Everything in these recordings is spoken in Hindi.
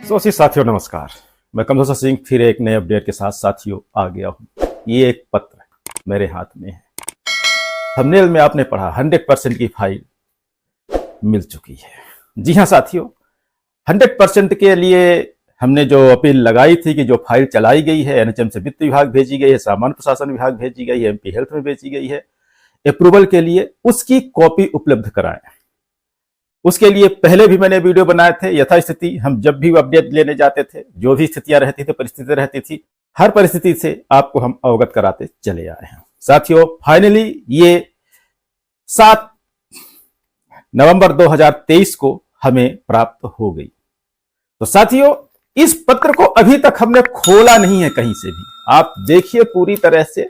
सोसी साथियों नमस्कार। मैं कमल सिंह फिर एक नए अपडेट के साथ साथियों आ गया हूं। ये एक पत्र मेरे हाथ में है। थंबनेल में आपने पढ़ा 100% की फाइल मिल चुकी है। जी हां साथियों, 100% के लिए हमने जो अपील लगाई थी कि जो फाइल चलाई गई है एनएचएम से वित्त विभाग भेजी गई है, सामान्य प्रशासन विभाग भेजी गई है, एमपी हेल्थ में भेजी गई है अप्रूवल के लिए, उसकी कॉपी उपलब्ध कराएं। उसके लिए पहले भी मैंने वीडियो बनाए थे। यथास्थिति हम जब भी अपडेट लेने जाते थे, जो भी स्थितियां रहती थी, परिस्थितियां रहती थी, हर परिस्थिति से आपको हम अवगत कराते चले आए हैं। साथियों फाइनली ये 7 नवंबर 2023 को हमें प्राप्त हो गई। तो साथियों इस पत्र को अभी तक हमने खोला नहीं है कहीं से भी। आप देखिए पूरी तरह से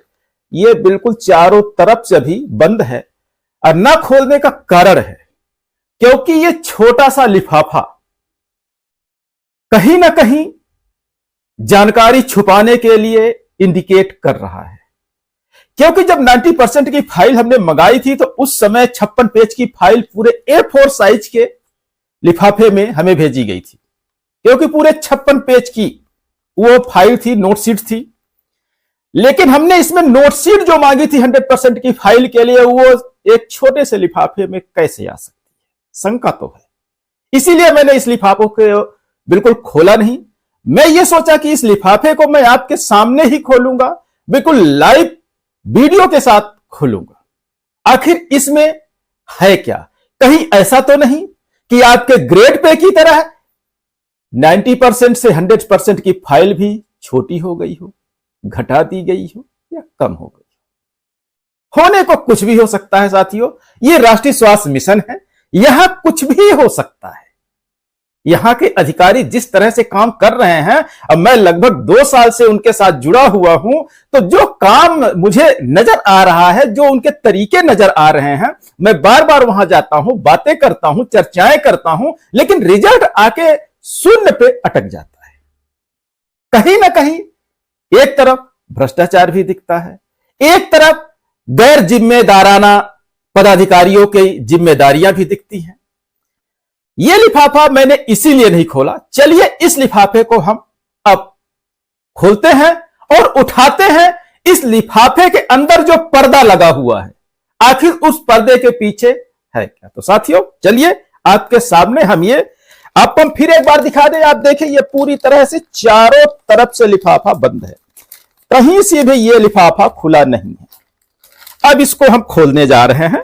ये बिल्कुल चारों तरफ से अभी बंद है। और न खोलने का कारण है क्योंकि ये छोटा सा लिफाफा कहीं ना कहीं जानकारी छुपाने के लिए इंडिकेट कर रहा है। क्योंकि जब 90% की फाइल हमने मंगाई थी तो उस समय 56 पेज की फाइल पूरे A4 साइज के लिफाफे में हमें भेजी गई थी। क्योंकि पूरे 56 पेज की वो फाइल थी, नोटशीट थी। लेकिन हमने इसमें नोटशीट जो मांगी थी 100% की फाइल के लिए, वो एक छोटे से लिफाफे में कैसे आ सकती है, शंका तो है। इसीलिए मैंने इस लिफाफे को बिल्कुल खोला नहीं। मैं ये सोचा कि इस लिफाफे को मैं आपके सामने ही खोलूंगा, बिल्कुल लाइव वीडियो के साथ खोलूंगा। आखिर इसमें है क्या? कहीं ऐसा तो नहीं कि आपके ग्रेड पे की तरह 90% से 100% की फाइल भी छोटी हो गई हो, घटा दी गई हो या कम हो गई हो। होने को कुछ भी हो सकता है साथियों। ये राष्ट्रीय स्वास्थ्य मिशन है, यहां कुछ भी हो सकता है। यहां के अधिकारी जिस तरह से काम कर रहे हैं, अब मैं लगभग 2 साल से उनके साथ जुड़ा हुआ हूं, तो जो काम मुझे नजर आ रहा है, जो उनके तरीके नजर आ रहे हैं, मैं बार बार वहां जाता हूं, बातें करता हूं, चर्चाएं करता हूं, लेकिन रिजल्ट आके शून्य पे अटक जाता है। कहीं ना कहीं एक तरफ भ्रष्टाचार भी दिखता है, एक तरफ गैर जिम्मेदाराना पदाधिकारियों की जिम्मेदारियां भी दिखती हैं। यह लिफाफा मैंने इसीलिए नहीं खोला। चलिए इस लिफाफे को हम अब खोलते हैं और उठाते हैं। इस लिफाफे के अंदर जो पर्दा लगा हुआ है, आखिर उस पर्दे के पीछे है क्या? तो साथियों चलिए आपके सामने आपको हम फिर एक बार दिखा दें। आप देखें ये पूरी तरह से चारों तरफ से लिफाफा बंद है, कहीं से भी ये लिफाफा खुला नहीं है। अब इसको हम खोलने जा रहे हैं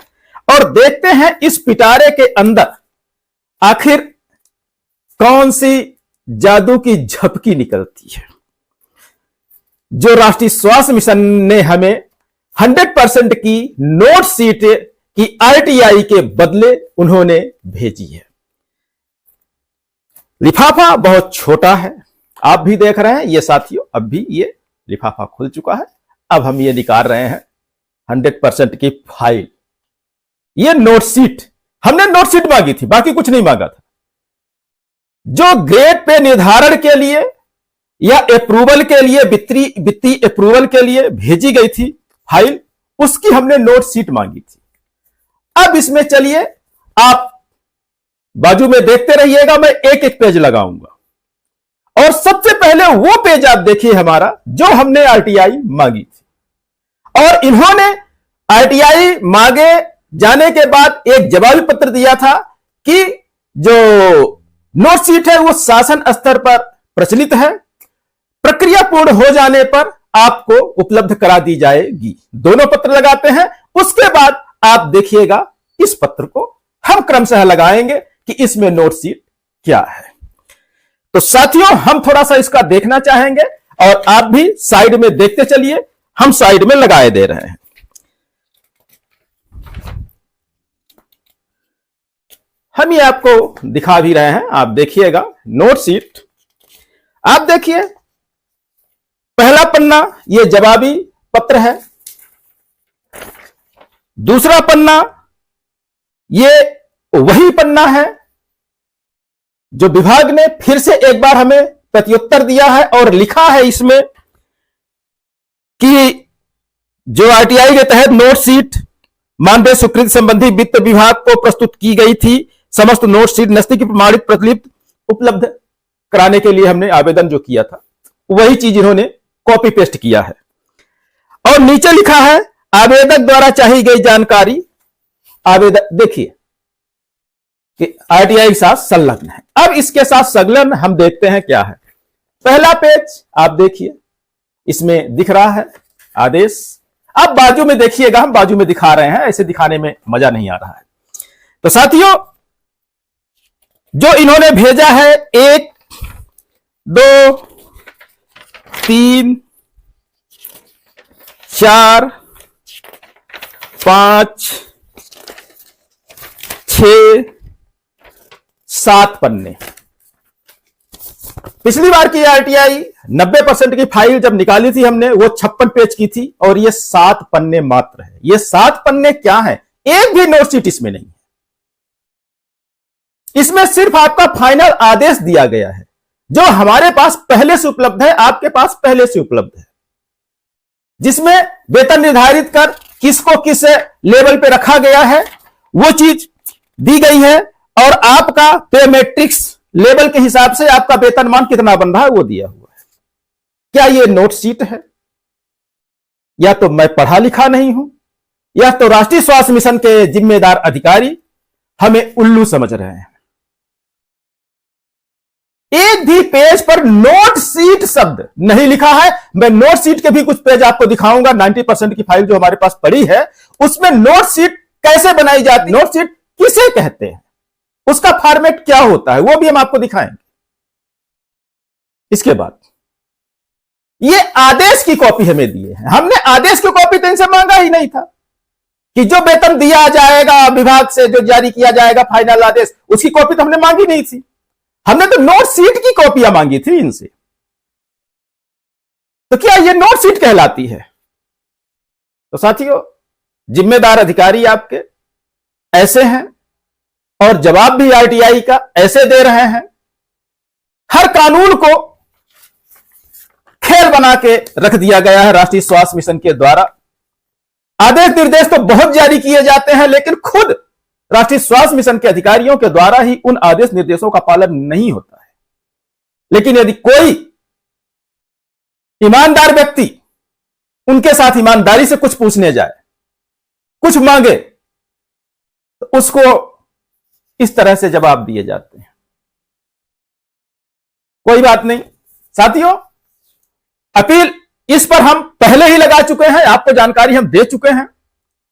और देखते हैं इस पिटारे के अंदर आखिर कौन सी जादू की झपकी निकलती है, जो राष्ट्रीय स्वास्थ्य मिशन ने हमें 100% की नोटशीट की आरटीआई के बदले उन्होंने भेजी है। लिफाफा बहुत छोटा है, आप भी देख रहे हैं ये साथियों। अब भी ये लिफाफा खुल चुका है। अब हम ये निकाल रहे हैं 100% की फाइल। ये नोटशीट, हमने नोटशीट मांगी थी, बाकी कुछ नहीं मांगा था। जो ग्रेड पे निर्धारण के लिए या अप्रूवल के लिए, वित्तीय अप्रूवल के लिए भेजी गई थी फाइल, उसकी हमने नोटशीट मांगी थी। अब इसमें चलिए आप बाजू में देखते रहिएगा, मैं एक एक पेज लगाऊंगा। और सबसे पहले वो पेज आप देखिए हमारा, जो हमने आरटीआई मांगी थी। और इन्होंने आरटीआई मांगे जाने के बाद एक जवाबी पत्र दिया था कि जो नोटशीट है वो शासन स्तर पर प्रचलित है, प्रक्रिया पूर्ण हो जाने पर आपको उपलब्ध करा दी जाएगी। दोनों पत्र लगाते हैं, उसके बाद आप देखिएगा इस पत्र को हम क्रमशः लगाएंगे कि इसमें नोटशीट क्या है। तो साथियों हम थोड़ा सा इसका देखना चाहेंगे और आप भी साइड में देखते चलिए। हम साइड में लगाए दे रहे हैं। हम ये आपको दिखा भी रहे हैं, आप देखिएगा नोटशीट। आप देखिए पहला पन्ना ये जवाबी पत्र है, दूसरा पन्ना ये वही पन्ना है जो विभाग ने फिर से एक बार हमें प्रत्युत्तर दिया है और लिखा है इसमें कि जो आरटीआई के तहत नोटशीट मानदेय स्वीकृति संबंधी वित्त विभाग को प्रस्तुत की गई थी, समस्त नोटशीट नस्ती की प्रमाणित प्रतिलिपि उपलब्ध कराने के लिए हमने आवेदन जो किया था वही चीज इन्होंने कॉपी पेस्ट किया है। और नीचे लिखा है आवेदक द्वारा चाही गई जानकारी, आवेदक देखिए कि आरटीआई के साथ संलग्न है। अब इसके साथ संलग्न हम देखते हैं क्या है। पहला पेज आप देखिए, इसमें दिख रहा है आदेश। अब बाजू में देखिएगा, हम बाजू में दिखा रहे हैं, ऐसे दिखाने में मजा नहीं आ रहा है। तो साथियों, जो इन्होंने भेजा है 1 2 3 4 5 6 7 पन्ने। पिछली बार की आरटीआई 90% की फाइल जब निकाली थी हमने, वो 56 पेज की थी और ये 7 पन्ने मात्र है। ये 7 पन्ने क्या है? एक भी नोटशीट इसमें नहीं है। इसमें सिर्फ आपका फाइनल आदेश दिया गया है, जो हमारे पास पहले से उपलब्ध है, आपके पास पहले से उपलब्ध है, जिसमें वेतन निर्धारित कर किसको किस लेवल पे रखा गया है वो चीज दी गई है, और आपका पे मैट्रिक्स लेवल के हिसाब से आपका वेतनमान कितना बन रहा है वो दिया हुआ है। क्या ये नोट शीट है? या तो मैं पढ़ा लिखा नहीं हूं, या तो राष्ट्रीय स्वास्थ्य मिशन के जिम्मेदार अधिकारी हमें उल्लू समझ रहे हैं। एक भी पेज पर नोट शीट शब्द नहीं लिखा है। मैं नोट शीट के भी कुछ पेज आपको दिखाऊंगा। 90% की फाइल जो हमारे पास पड़ी है उसमें नोट शीट कैसे बनाई जाती है, नोट शीट किसे कहते हैं, उसका फॉर्मेट क्या होता है, वो भी हम आपको दिखाएंगे। इसके बाद ये आदेश की कॉपी हमें दिए हैं। हमने आदेश की कॉपी तो इनसे मांगा ही नहीं था कि जो वेतन दिया जाएगा विभाग से, जो जारी किया जाएगा फाइनल आदेश, उसकी कॉपी तो हमने मांगी नहीं थी। हमने तो नोट शीट की कॉपियां मांगी थी इनसे। तो क्या ये नोट शीट कहलाती है? तो साथियों, जिम्मेदार अधिकारी आपके ऐसे हैं और जवाब भी आरटीआई का ऐसे दे रहे हैं। हर कानून को खेल बना के रख दिया गया है राष्ट्रीय स्वास्थ्य मिशन के द्वारा। आदेश निर्देश तो बहुत जारी किए जाते हैं, लेकिन खुद राष्ट्रीय स्वास्थ्य मिशन के अधिकारियों के द्वारा ही उन आदेश निर्देशों का पालन नहीं होता है। लेकिन यदि कोई ईमानदार व्यक्ति उनके साथ ईमानदारी से कुछ पूछने जाए, कुछ मांगे, तो उसको इस तरह से जवाब दिए जाते हैं। कोई बात नहीं साथियों, अपील इस पर हम पहले ही लगा चुके हैं, आपको जानकारी हम दे चुके हैं।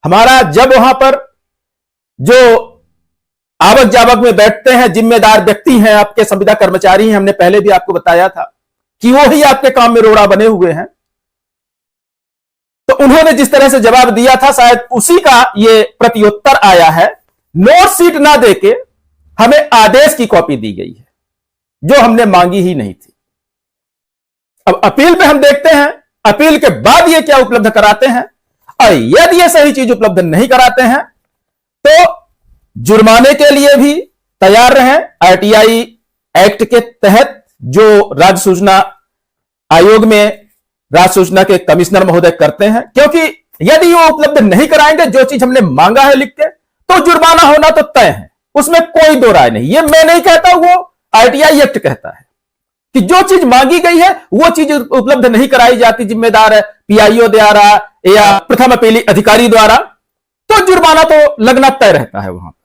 हमारा जब वहां पर जो आवक जावक में बैठते हैं जिम्मेदार व्यक्ति हैं, आपके संविदा कर्मचारी हैं, हमने पहले भी आपको बताया था कि वो ही आपके काम में रोड़ा बने हुए हैं। तो उन्होंने जिस तरह से जवाब दिया था, शायद उसी का ये प्रत्युत्तर आया है। नोट शीट ना देके हमें आदेश की कॉपी दी गई है, जो हमने मांगी ही नहीं थी। अब अपील में हम देखते हैं अपील के बाद ये क्या उपलब्ध कराते हैं, और यदि ये सही चीज उपलब्ध नहीं कराते हैं तो जुर्माने के लिए भी तैयार रहें। आरटीआई एक्ट के तहत जो राज्य सूचना आयोग में राज्य सूचना के कमिश्नर महोदय करते हैं, क्योंकि यदि वो उपलब्ध नहीं कराएंगे जो चीज हमने मांगा है लिख के, तो जुर्माना होना तो तय है, उसमें कोई दो राय नहीं। ये मैं नहीं कहता, वो आरटीआई एक्ट कहता है कि जो चीज मांगी गई है वो चीज उपलब्ध नहीं कराई जाती जिम्मेदार पीआईओ द्वारा या प्रथम अपीली अधिकारी द्वारा, तो जुर्माना तो लगना तय रहता है वहां पर।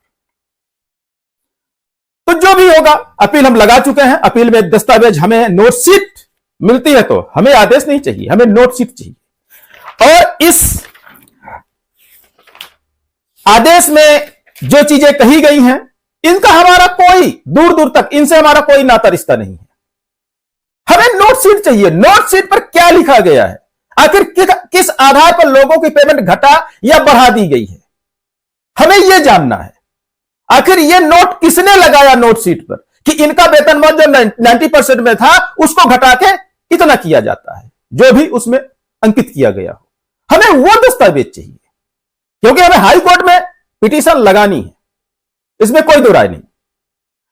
तो जो भी होगा, अपील हम लगा चुके हैं। अपील में दस्तावेज हमें नोट शीट मिलती है, तो हमें आदेश नहीं चाहिए, हमें नोट शीट चाहिए। और इस आदेश में जो चीजें कही गई हैं, इनका हमारा कोई दूर दूर तक इनसे हमारा कोई नाता रिश्ता नहीं है। हमें नोट शीट चाहिए। नोट शीट पर क्या लिखा गया है, आखिर किस आधार पर लोगों की पेमेंट घटा या बढ़ा दी गई है, हमें यह जानना है। आखिर यह नोट किसने लगाया नोट शीट पर कि इनका वेतनमान जो 90% में था उसको घटा के इतना किया जाता है, जो भी उसमें अंकित किया गया हो। हमें वो दस्तावेज चाहिए, क्योंकि हमें हाई कोर्ट में पिटीशन लगानी है, इसमें कोई दो राय नहीं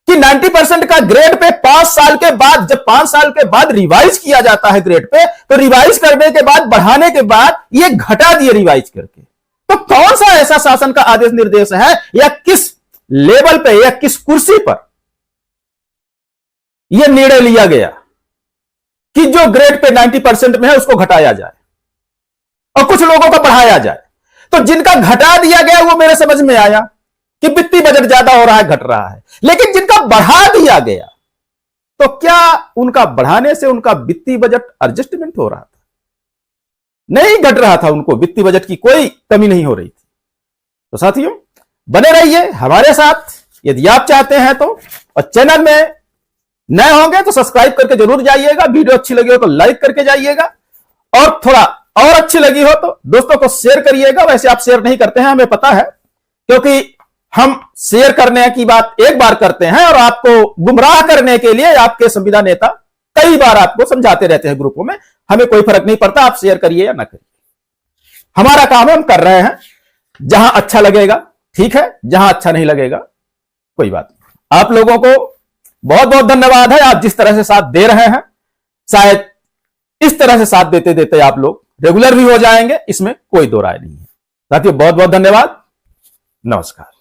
कि 90% का ग्रेड पे 5 साल के बाद, जब 5 साल के बाद रिवाइज किया जाता है ग्रेड पे, तो रिवाइज करने के बाद, बढ़ाने के बाद ये घटा दिए रिवाइज करके। तो कौन सा ऐसा शासन का आदेश निर्देश है, या किस लेवल पे या किस कुर्सी पर यह निर्णय लिया गया कि जो ग्रेड पे 90% में है उसको घटाया जाए और कुछ लोगों का बढ़ाया जाए। तो जिनका घटा दिया गया वो मेरे समझ में आया कि वित्तीय बजट ज्यादा हो रहा है, घट रहा है। लेकिन जिनका बढ़ा दिया गया, तो क्या उनका बढ़ाने से उनका वित्तीय बजट एडजस्टमेंट हो रहा था? नहीं, घट रहा था। उनको वित्तीय बजट की कोई कमी नहीं हो रही थी। तो साथियों, बने रहिए हमारे साथ यदि आप चाहते हैं तो, और चैनल में नए होंगे तो सब्सक्राइब करके जरूर जाइएगा। वीडियो अच्छी लगी हो तो लाइक करके जाइएगा, और थोड़ा और अच्छी लगी हो तो दोस्तों को शेयर करिएगा। वैसे आप शेयर नहीं करते हैं, हमें पता है, क्योंकि हम शेयर करने की बात एक बार करते हैं और आपको गुमराह करने के लिए आपके संविदा नेता कई बार आपको समझाते रहते हैं ग्रुपों में। हमें कोई फर्क नहीं पड़ता, आप शेयर करिए या ना करिए, हमारा काम है, हम कर रहे हैं। जहां अच्छा लगेगा ठीक है, जहां अच्छा नहीं लगेगा कोई बात नहीं। आप लोगों को बहुत बहुत धन्यवाद है, आप जिस तरह से साथ दे रहे हैं। शायद इस तरह से साथ देते देते आप लोग रेगुलर भी हो जाएंगे, इसमें कोई दो राय नहीं है। साथियों, बहुत बहुत धन्यवाद, नमस्कार।